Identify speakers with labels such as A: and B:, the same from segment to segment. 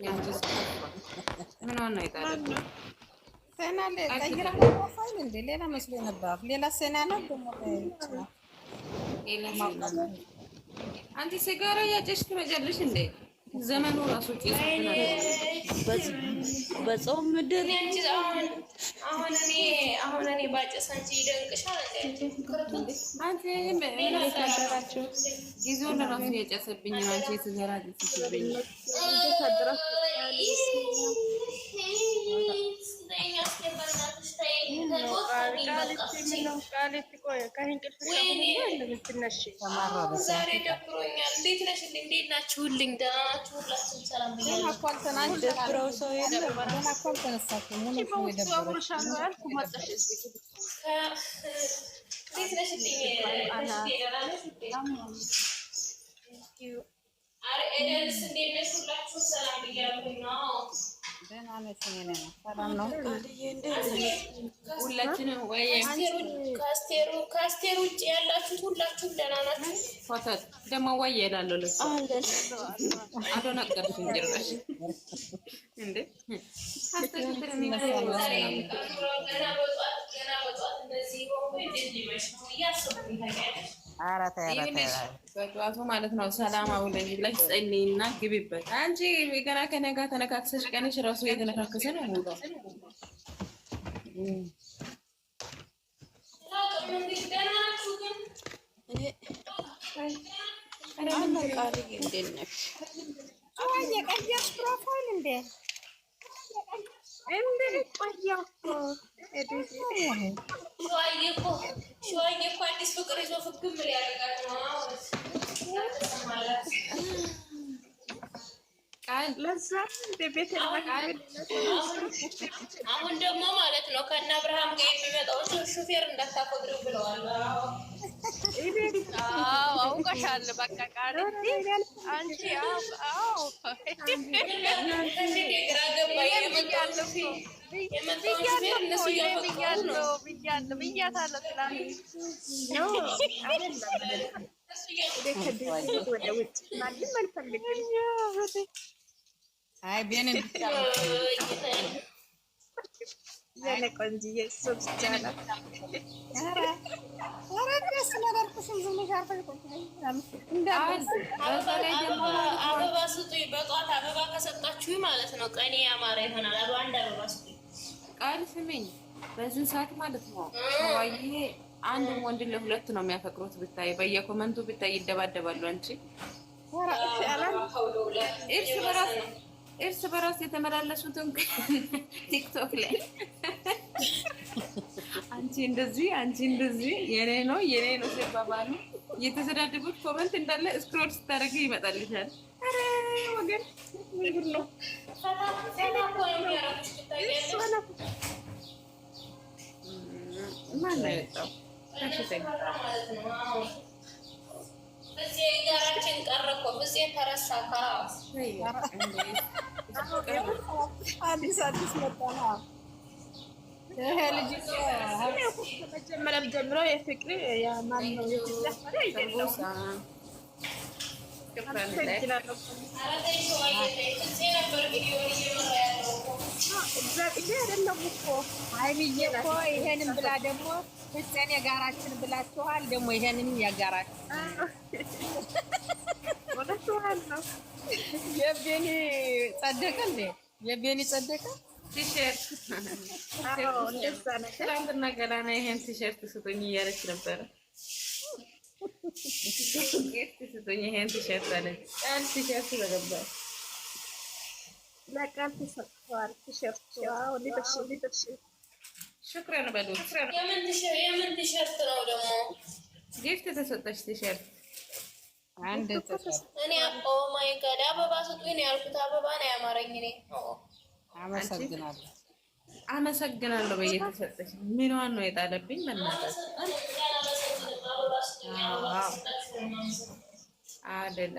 A: ያንቺስ ከፋ። ምን ሆነ አይጣለብኝ
B: ሰና ቀይራ ፕሮፋይል እንደ ሌላ መስሎ ነበር። ሌላ ሰና ነው ደግሞ
A: ሌላ ሴና ነው። አንቺ ሲጋራ እያጨሽ ትመጫለሽ እንዴ? ዘመኑ ራሱ ጭስ
C: በጾም ምድር
D: አሁን እኔ ባጨስ አንቺ ይደንቅሻል እንዴ?
A: አንቺ ጊዜውን ራሱ እየጨሰብኝ ነው። አንቺ ሲጋራ ጭስብኝ
D: ዛሬ ደብሮኛል። እንዴት ነሽ? እንዴት ናችሁልኝ? ደህና ናችሁ? ሁላችሁም ሰላም ብያለሁ። ኤደንስ እንዴት ነሽ? ሁላችሁም ሰላም ብያለሁ ነው
A: ሁላችንም ወይ
D: ከአስቴር ውጭ ያላችሁት ሁላችሁም ደህና ናችሁ?
A: ፎቶት ደግሞ ወይ እሄዳለሁ ለእሱ አልሆነቀርሽም ጭራሽ እንዴ
D: ገና በጧት እንደዚህ ሆኖ እንዴት ሊመሽ ነው እያሰብኩኝ ታውቂያለሽ።
A: በጠዋቱ ማለት ነው። ሰላም አውለኝ ብለሽ ጸልይና ግቢበት። አንቺ ገና ከእኔ ጋር ተነካክሰሽ ቀንሽ ራሱ የተነካከሰ ነው ሙሉ
D: ሸዋዬ እኮ አዲስ ፍቅር ይዞ ፍግም ሊያደርጋት ነው። አሁን ደግሞ ማለት ነው ከእነ አብርሃም ጋር የሚመጣው ሹፌር እንዳታፈቅሪው ብለዋል።
C: አውቀሻል። በቃ ቃል አንቺ
D: አበባ ስጡኝ። በጧት አበባ ከሰጣችሁ ማለት ነው ቀኔ ያማረ ይሆናል። አንድ አበባ ስጡኝ።
A: ቃል ስሚኝ፣ በዚህ ሰዓት ማለት ነው ሸዋዬ አንድ ወንድ ለሁለት ነው የሚያፈቅሩት። ብታይ በየኮመንቱ ብታይ ይደባደባሉ። አንቺ እርስ በራስ የተመላለሱትን ቲክቶክ ላይ አንቺ እንደዚህ የኔ ነው ሲባባሉ የተሰዳደቡት ኮመንት እንዳለ ስክሮል ስታደርጊ ይመጣልሻል። ኧረ ወገን ምን ነው ማን ነው የወጣው?
D: በዚህ ጋራችን ቀረ እኮ በዚህ ተረሳ።
B: አዲስ መጣና ይሄ ልጅ መጀመሪያም ጀምሮ የፍቅር የማን ነው ሀይሚዬ እኮ ይሄንን ብላ ደግሞ ፍፄን የጋራችን ብላችኋል። ደግሞ ይሄንን ያጋራችሁ የቤኒ ጸደቀ እንዴ? የቤኒ ጸደቀ
A: ቲሸርት ትናንትና ገላና ይሄን ቲሸርት ስጡኝ እያለች ነበረ። ስጡኝ ይሄን ቲሸርት አለች። ቃል ቲሸርት ተገባች።
B: ለቃል ተሰጥቷል ቲሸርቱ።
A: ሽክረን በሉት።
D: የምን ቲሸርት ነው ደግሞ?
A: ጊፍት ተሰጠች ቲሸርት አንድ
D: እኔ ኦ ማይ ጋድ አበባ ስጡኝ ያልኩት አበባ ነው ያማረኝ። እኔ
A: አመሰግናለሁ በየተሰጠች ምንዋን ነው የጣለብኝ? መናገር አይደል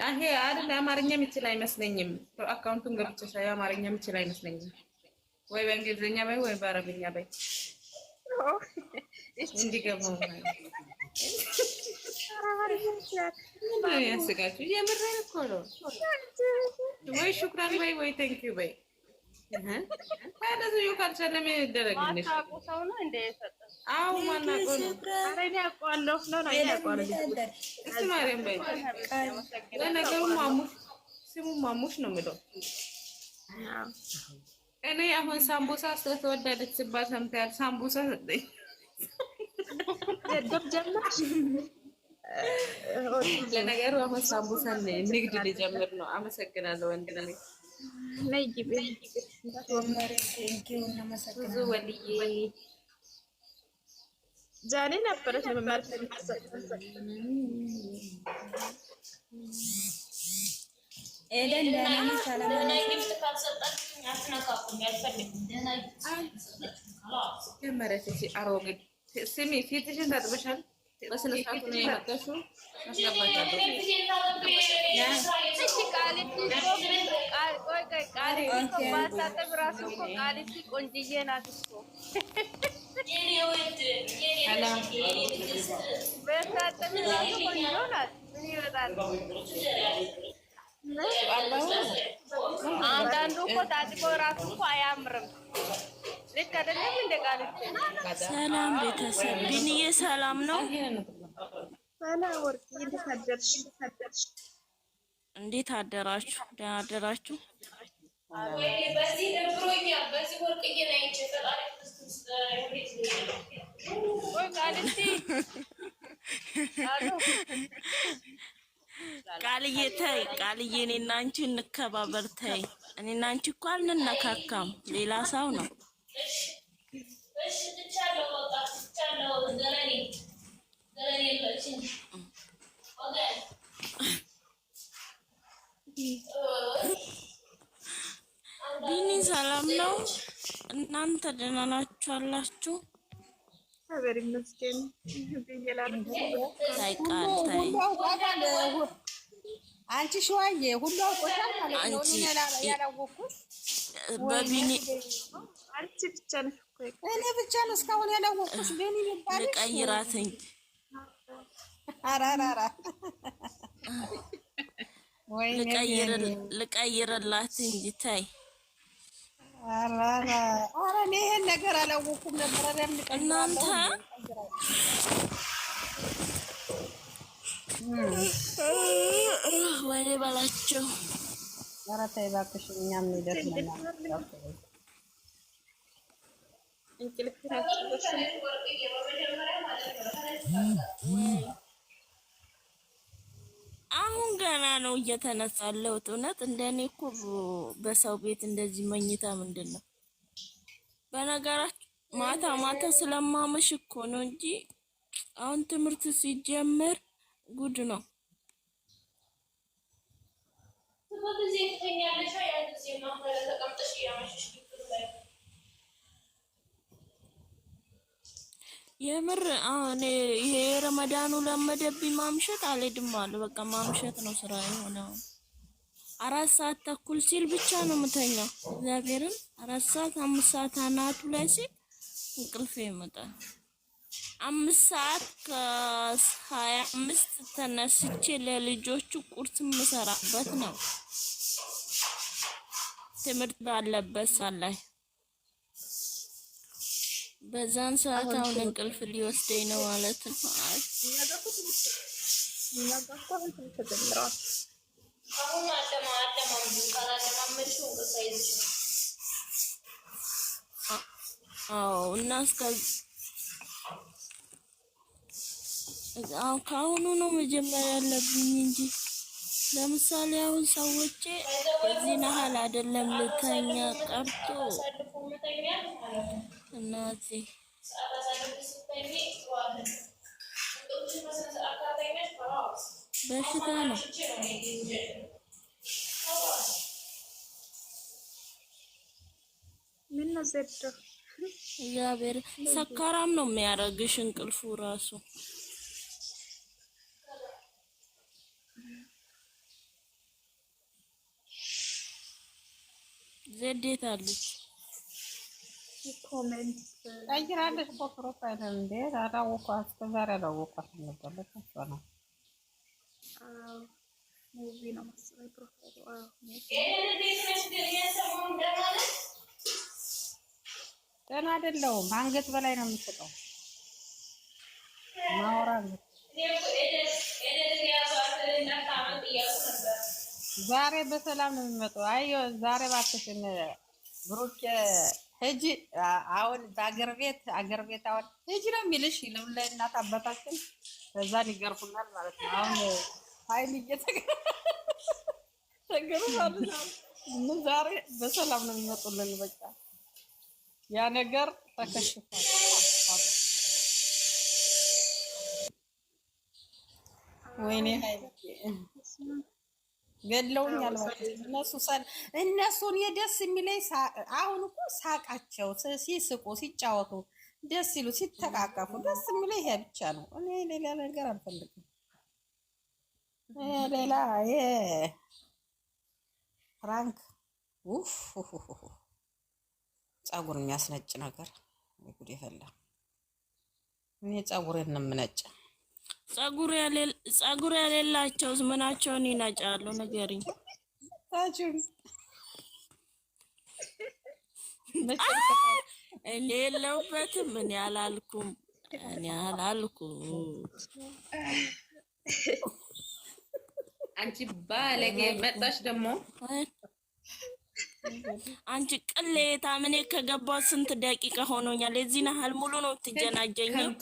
A: አማርኛ የምችል አይመስለኝም። አካውንቱን ገብቼ ሳይ አማርኛ የምችል አይመስለኝም። ወይ በእንግሊዝኛ በይ ወይ በአረብኛ በይ እንዲገባው ምን ያስቃችሁ? የምሬን እኮ ነው። ወይ ሹክራን በይ ወይ ቴንኪው በይ። ታዲያ ካልቻለ ምን ይደረግልሽ?
C: ሰው ነው እንደ የሰጠው።
A: አዎ ማናውቀው ነው።
C: ኧረ እኔ አውቀዋለሁ ነው
A: እስኪ ማርያም በይ። ለነገሩ ማሙሽ ስሙ ማሙሽ ነው የምለው። እኔ አሁን ሳምቡሳ ስለተወደደች ሲባል ሰምተሃል? ሳምቡሳ ሰጠኝ። ለነገሩ አሁን ሳምቡሳን ንግድ ሊጀምር ነው። አመሰግናለሁ ወንድሜ። ብዙ ወልዬ
B: ዛሬ ነበረች ለመማር
A: አሮግድ ስሚ፣ ፊትሽን ታጥበሻል? በስነ ስርዓቱ ነው የመጣሽው?
C: አንዳንዱ እኮ ታጥቦ ራሱ እኮ አያምርም። ልክ አይደለም እንደ ቃልቲ።
E: ሰላም ቤተሰብ፣ ቢኒዬ ሰላም ነው?
B: ሰላም ወርቅ፣
E: እንዴት አደራችሁ? ደህና አደራችሁ?
D: በዚህ ደብሮኛል። በዚህ ወርቅዬ ነው እንጂ ፈጣሪ ክርስቶስ
C: ወይ ቃልቲ
E: ቃልዬ ተይ፣ ቃልዬ እኔና አንቺ እንከባበር ተይ። እኔና አንቺ እኮ አልንነካካም፣ ሌላ ሰው ነው።
D: እሺ ትቻለሁ፣ በቃ ትቻለሁ። ገለኔ የለችም።
E: ቢኒ ሰላም ነው? እናንተ ደህና ናችሁ አላችሁ?
B: እግዚአብሔር ይመስገን።
E: ታይ ቃል ታይ
B: አንቺ ሸዋዬ ሁሉ አውቆሻል ማለት ነው። እኔ ያላወኩት
E: በቢኒ
B: አንቺ ብቻ ነሽ እኮ። እኔ ብቻ ነው እስካሁን ያላወኩት። ቢኒ ይባል
E: ልቀይራትኝ።
B: አራራራ ወይ
E: ልቀይርላት እንጂ ታይ።
B: አራራ ኧረ እኔ ይሄን ነገር አላወኩም ነበር።
E: እናንተ ወይኔ በላቸው።
B: ኧረ ተይ እባክሽ፣ እኛም ይደርሰናል።
E: አሁን ገና ነው እየተነሳለሁት። እውነት እንደኔ እኮ በሰው ቤት እንደዚህ መኝታ ምንድን ነው? በነገራችሁ ማታ ማታ ስለማመሽ እኮ ነው እንጂ አሁን ትምህርት ሲጀመር ጉድ ነው። የምር አሁን ይሄ ረመዳኑ ለመደብኝ ማምሸት አልሄድም አለ። በቃ ማምሸት ነው ስራ የሆነው። 4 ሰዓት ተኩል ሲል ብቻ ነው የምተኛው። እግዚአብሔርን 4 ሰዓት 5 ሰዓት አናቱ ላይ ሲል እንቅልፍ ይመጣል። 5 ሰዓት ከ25 ተነስቼ ለልጆቹ ቁርስ የምሰራበት ነው። ትምህርት ባለበት ሰዓት ላይ በዛን ሰዓት አሁን እንቅልፍ ሊወስደኝ ነው ማለት ነው። አዎ እና ከአሁኑ ነው መጀመሪያ ያለብኝ እንጂ ለምሳሌ አሁን ሰዎቼ በዚህ ናህል አይደለም ልተኛ ቀርቶ እናቴ በሽታ ነው።
B: ምን ነው ዘዶ
E: እግዚአብሔር ሰካራም ነው የሚያደርግሽ እንቅልፉ ራሱ። ዘዴት አለች
B: ኮሜንት ቀይራለች እኮ ፕሮፋይል እንዴ! አላወኳት፣ እስከ ዛሬ አላወኳት ነበር። ለከፋ ነው
F: ሙቪ ነው መሰለኝ ፕሮፋይሉ።
B: ደህና አይደለሁም። አንገት በላይ ነው የምትሰጠው ማውራ ዛሬ በሰላም ነው የሚመጣው። አዮ ዛሬ ባትሽን ብሩክ ሂጂ። አሁን በአገር ቤት አሁን ሂጂ ነው የሚልሽ ለምን እናት አባታችን በዛን ይገርፉናል ማለት ነው። አሁን ኃይል እየተገሩ ማለት ነው። ምን ዛሬ በሰላም ነው የሚመጡልን። በቃ ያ ነገር ተከሽፏል። ወይኔ ኃይል ገለውኛል ማለት እነሱን የደስ የሚለኝ አሁን እኮ ሳቃቸው ሲስቁ ሲጫወቱ ደስ ይሉ ሲተቃቀፉ ደስ የሚለኝ ይሄ ብቻ ነው። እኔ ሌላ ነገር አልፈልግም። ሌላ ይሄ ፍራንክ ፀጉር የሚያስነጭ ነገር ጉድ የፈላ እኔ ፀጉሬን ነው የምነጭ። ፀጉር ያሌላቸው ምናቸውን ይነጫሉ? ንገሪኝ። እኔ የለሁበትም። እኔ አላልኩም።
A: አንቺ ባለጌ መጣሽ ደግሞ
E: አንቺ ቅሌታም። እኔ ከገባሁ ስንት ደቂቃ ሆኖኛል። የዚህን ያህል ሙሉ ነው ትጀናጀኝም።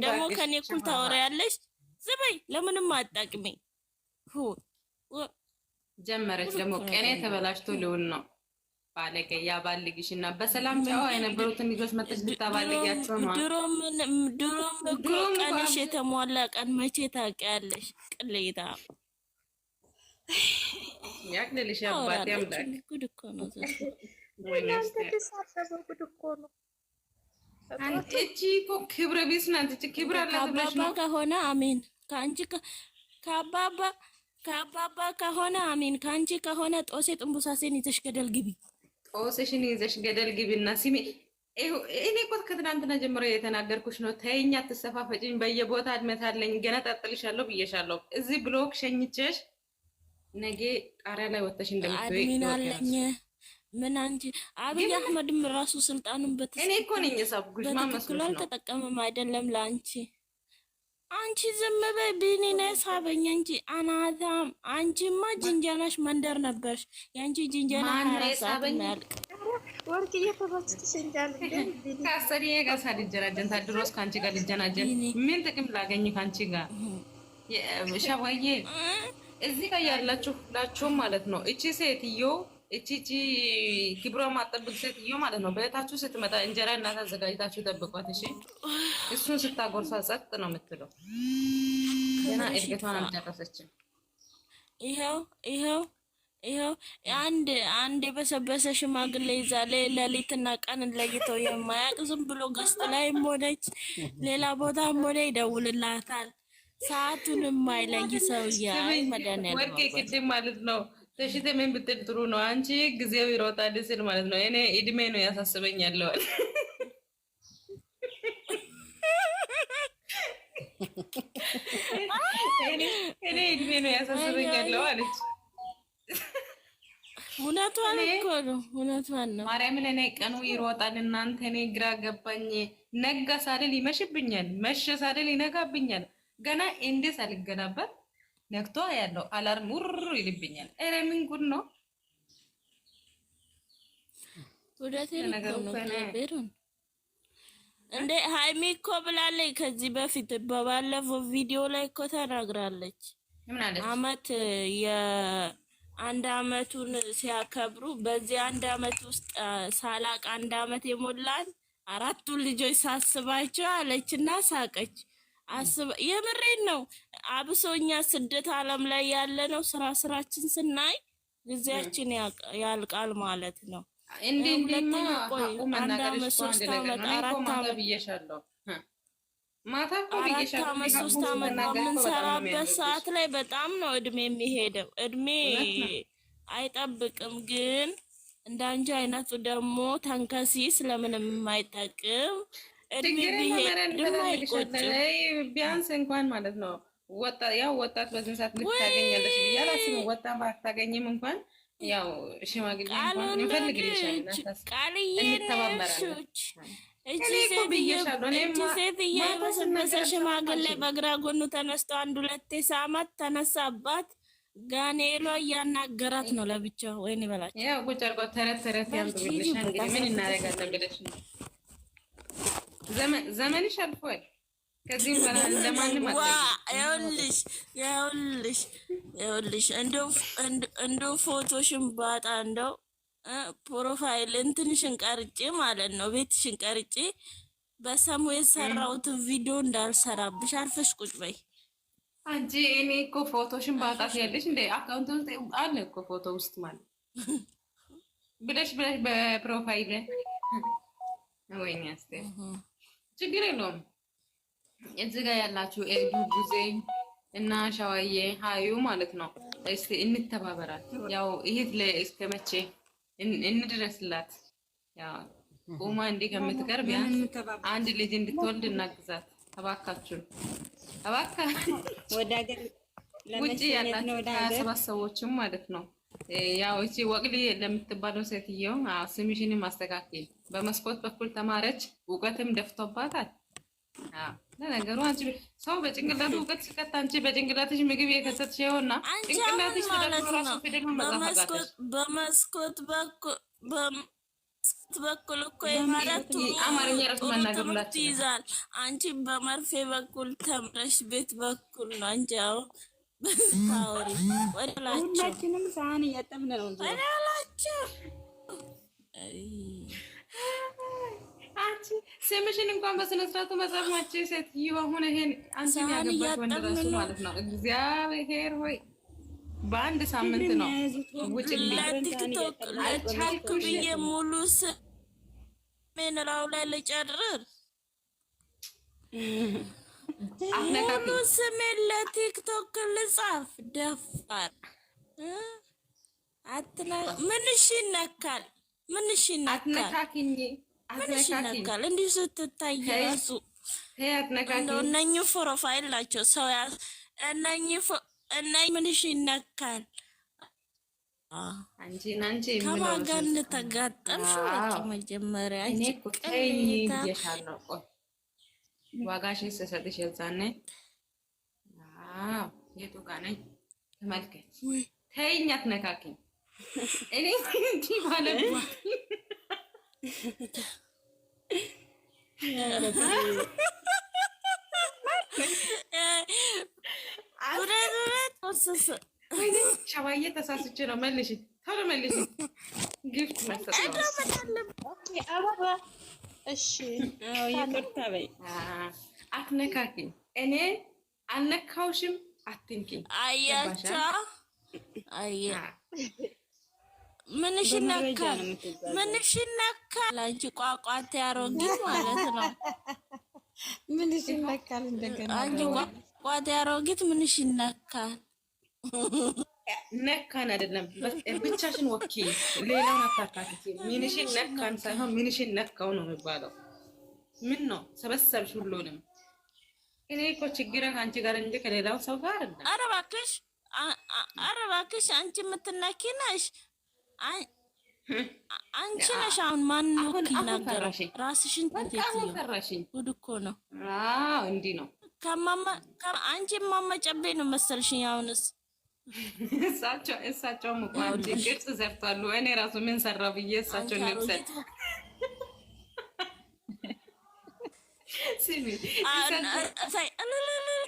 E: ደግሞ ከኔ እኩል ታወሪያለሽ። ዝበይ ለምንም አጠቅመኝ
A: ጀመረች። ደግሞ ቀኔ ተበላሽቶ ሊውል ነው። ባለጌ ያባልግሽና በሰላም ጫዋ የነበሩትን ልጆች መጥተሽ ልታባልጊያቸው ነው።
E: ድሮም እኮ ቀንሽ የተሟላ ቀን መቼ ታውቂያለሽ? ቅሌታም
A: ያቅልልሽ አባቴ አምላክ።
E: ጉድ እኮ ነው።
A: አንቺ እኮ ክብረ ቢስ ናት። እቺ ክብር አላት ብለሽ ነው።
E: ከሆነ አሜን። ከአንቺ ከአባባ ከሆነ አሜን። ከአንቺ ከሆነ ጦሴ ጥንቡሳሴን ይዘሽ ገደል ግቢ።
A: ጦስሽን ይዘሽ ገደል ግቢና ሲሚ። እኔ እኮ ከትናንትና ጀምሮ የተናገርኩሽ ነው። ተይኝ፣ አትሰፋፈጭኝ። በየቦታ አድመታለኝ። ገና ጠጥልሻለሁ ብዬሻለሁ። እዚህ ብሎክ ሸኝቼሽ ነገ ጣሪያ ላይ ወጥተሽ እንደምትወይ
E: አለኝ። ምን አንቺ አብይ አህመድም ራሱ ስልጣኑን
A: እኔ እኮ ነኝ የሳብኩሽ። ማመስሉሽ ነው።
E: አልተጠቀመም አይደለም ለአንቺ። አንቺ ዝም በይ። ቢኒ ነው ሳበኝ እንጂ አናታም። አንቺማ ጅንጀናሽ መንደር ነበርሽ። ያንቺ ጅንጀና ሳበኝ ያልቅ
F: ወርቅ እየፈራች ትሸንጃል።
A: ካሰሪ ጋር ሳልጀናጀን ታድሮስ ካንቺ ጋር ልጀናጀን ምን ጥቅም ላገኝ ካንቺ ጋር ሻዋዬ? እዚህ ጋር ያላችሁ ሁላችሁም ማለት ነው። እቺ ሴትዮ እቺ ክብሯ ማጠብቅ ሴትዮ ማለት ነው። በእታችሁ ስትመጣ እንጀራ እናት አዘጋጅታችሁ ጠብቋት። እሺ፣ እሱን ስታጎርሳ ጸጥ ነው የምትለው። ገና እድገቷን አልጨረሰችም። ይኸው አንድ የበሰበሰ ሽማግሌ ይዛ ሌሊትና ቀን ለይተው የማያውቅ ዝም ብሎ ገስት ላይ ሆነች ሌላ ቦታም ሆነ ይደውልላታል። ሰዓቱን የማይለይ ሰውዬ መድኃኒዓለም ወርቄ ቅድም ማለት ነው ተሽተ ምን ብትል ጥሩ ነው። አንቺ ጊዜው ይሮጣል ስል ማለት ነው። እኔ እድሜ ነው ያሳስበኛል። እኔ እድሜ ነው ያሳስበኛል አለች።
E: እውነቷን እኮ ነው። እውነቷን ነው።
A: ማርያምን እኔ ቀኑ ይሮጣል። እናንተ እኔ ግራ ገባኝ። ነጋ ሳልል ይመሽብኛል፣ መሸ ሳልል ይነጋብኛል። ገና እንዴ ሳልገናበት ነክቶ ያለው አላርም ውር ይልብኛል። ኧረ ምን ጉድ ነው!
E: እንደ ሃይሚ እኮ ብላለች ከዚህ በፊት በባለፈው ቪዲዮ ላይ እኮ ተናግራለች። አመት የአንድ አመቱን ሲያከብሩ በዚህ አንድ አመት ውስጥ ሳላቅ አንድ አመት የሞላን 4 ልጆች ሳስባቸው አለችና ሳቀች። የምሬን ነው። አብሶኛ ስደት ዓለም ላይ ያለ ነው። ስራችን ስናይ ጊዜያችን ያልቃል ማለት ነው።
A: እንዴማ ሀቁ መናገር እኮ አንድ ነገር ነው። እኔ እኮ ማታ ብዬሻለሁ። ማታ እኮ ብዬሻለሁ። 4 አመት 3 አመት
E: በምንሰራበት ሰዓት ላይ በጣም ነው እድሜ የሚሄደው። እድሜ አይጠብቅም። ግን እንዳንቺ አይነቱ ደግሞ ተንከሲስ ለምንም የማይጠቅም
A: ቢያንስ እንኳን ማለት ነው ያው ወጣት በዚህ ሰዓት ልታገኛለሽ ብዬ አላስብም። ወጣት ባታገኝም እንኳን ያው ሽማግሌ እንኳን እንፈልግልሻለን። እንተባበራለን።
E: እቺ ሴትዬ የበሰበሰ ሽማግሌ በግራ ጎኑ ተነስቶ አንድ ሁለቴ ሳማት ተነሳባት። ጋኔሎ እያናገራት ነው ለብቻው። ወይኔ በላቸው
A: ያው ቁጭ አድርጎ ተረት ያምጡልሽ። እንግዲህ ምን እናደርጋለን ብለሽ ነው። ዘመንሽ አልፏል። ከዚህ በኋላ እንደማንም ይኸውልሽ እንደው ፎቶሽን ባጣ እንደው ፕሮፋይል እንትንሽን ቀርጬ ማለት ነው ቤትሽን ቀርጬ በሰሙ የሰራሁትን ቪዲዮ እንዳልሰራብሽ አርፈሽ ቁጭ በይ። አንቺ እኔ እኮ ፎቶሽን ባጣት ያለሽ እንደ አካውንት ውስጥ አለ እኮ ፎቶ ውስጥ ማለት ብለሽ በፕሮፋይል ወይኔ አስቴር ችግር የለውም። እዚህ ጋር ያላችሁ ኤዱ ጉዜ እና ሻዋዬ ሀዩ ማለት ነው። እስቲ እንተባበራት። ያው ይሄት እስከ መቼ እንድረስላት? ያው ቁማ እንዲህ ከምትቀር ቢያንስ አንድ ልጅ እንድትወልድ እናግዛት። እባካችሁን ወደ ሀገር ውጭ ያላችሁ 27 ሰዎችም ማለት ነው። ያው እቺ ወቅሊ ለምትባለው ሴትየው ስምሽን ማስተካከል በመስኮት በኩል ተማረች፣ እውቀትም ደፍቶባታል። ለነገሩ አንቺ ሰው በጭንቅላቱ እውቀት ሲከታ አንቺ በጭንቅላትሽ ምግብ የከተትሽ ይሆንና ጭንቅላትሽ ተደፍሮ ፊደል መጻፍ
E: በመስኮት በኩል እኮ የማራቱ
A: አማርኛ ራሱ መናገር
E: ይዛል። አንቺ በመርፌ በኩል ተምረሽ ቤት በኩል ነው አንቺ አሁን ታውሪ ወላችሁ
B: ሁላችንም ሳህን እያጠብን ነው
E: ወላችሁ።
A: አንቺ ስምሽን እንኳን በስነ ስርዓቱ መጻፍ ማቼ ሴትዮ አሁን ይሄን አንቺ ያገባሽ ወንድ ራሱ ማለት ነው። እግዚአብሔር ሆይ በአንድ ሳምንት ነው ውጭ
E: ለቲክቶክ ለቻልኩ ብዬ ሙሉ ስሜን ራው ላይ ልጨርር ሙሉ ስሜን ለቲክቶክ ልጻፍ ደፋር ምንሽ ይነካል? ምንሽ ይነካል? እንዲህ ስትታይ ራሱ እነኚህ ፕሮፋይል ናቸው ሰው እነኚህ ምንሽ ይነካል?
A: አንቺ
E: ከማን ጋር እንተጋጠምሽ? መጀመሪያ
A: እኔ እኮ ይሻለው ዋጋሽን ስሰጥሽ የዛኔ የቱ ጋር ነኝ ተመልከች። ተይኝ አትነካኪኝ። እኔ እንዲህ ባለባት ሸባዬ ተሳስቼ ነው። መልሽ ቶሎ መልሽ። ጊፍት መስጠት
B: አበባ እሺ ይቅርታ በይ።
A: አትነካኪኝ። እኔ አልነካውሽም፣ አትንኪኝ።
E: አያቻ ምንሽ ነካል? ምንሽ ነካል? አንቺ ቋቋት ያሮጊት ማለት ነው።
B: ምንሽ ነካል? እንደገና
E: አንቺ ቋቋት ያሮጊት ምንሽ ነካል?
A: ነካን አይደለም ብቻሽን ወኪ ሌላውን አታካትቺ። ምንሽን ነካን ሳይሆን ምንሽን ነካው ነው የሚባለው። ምን ነው ሰበሰብሽ ሁሉንም? እኔ እኮ ችግር ከአንቺ ጋር እንጂ ከሌላው ሰው ጋር አይደለም። ኧረ
E: እባክሽ አንቺ የምትነኪ ነሽ። አንቺ ነሽ አሁን ማን ነው ይናገራሽ? ራስሽን ተከታተይኝ። ጉድ እኮ ነው።
A: አዎ እንዲህ ነው።
E: አንቺ ማማ ጨቤ ነው መሰልሽኝ አሁንስ
A: እሳቸውም እኮ አንቺ ቅርጽ ዘርቷሉ። እኔ ራሱ ምን ሰራ ብዬ እሳቸውን ልብሰል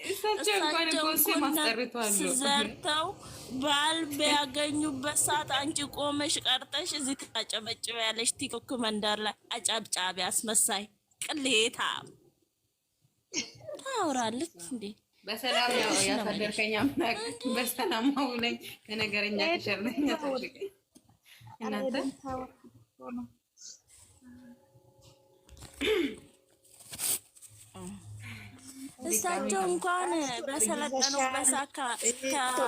A: እሳቸው እንኳን እኮ ስም አስጠርቷሉ።
E: ዘርተው ባል ቢያገኙበት ሰዓት አንቺ ቆመሽ ቀርተሽ እዚህ ታጨበጭቢያለሽ። ቲክቶክ መንደር ላይ አጨብጫቢ አስመሳይ ቅሌታ ታወራለች እንዴ?
A: በሰላም ያው ያሳደርከኝ አምላክ በሰላም አውለኝ። ከነገረኛ ከሸርነኛ ታሽቀኝ እናንተ
E: እሳቸው እንኳን በሰለጠኑበት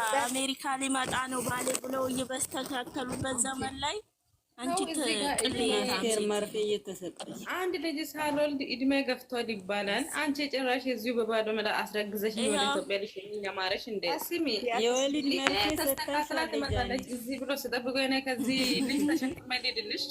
E: ከአሜሪካ ሊመጣ ነው ባሌ ብለው እየበስተካከሉበት ዘመን ላይ አንቺ
G: ኬር መርፌ እየተሰጠች
A: አንድ ልጅ ሳልወልድ እድሜ ገፍቷል ይባላል። አንቺ ጭራሽ እዚሁ በባዶ መላ አስረግዘሽ ወደ ኢትዮጵያ ልሽኝ ያማረሽ እንደ ስሚ
G: የወሊድ መርፌ
A: ተስተካክላ ትመጣለች እዚህ ብሎ ስጠብቆ እኔ ከዚህ ልጅ ተሸክመ ልሄድልሽ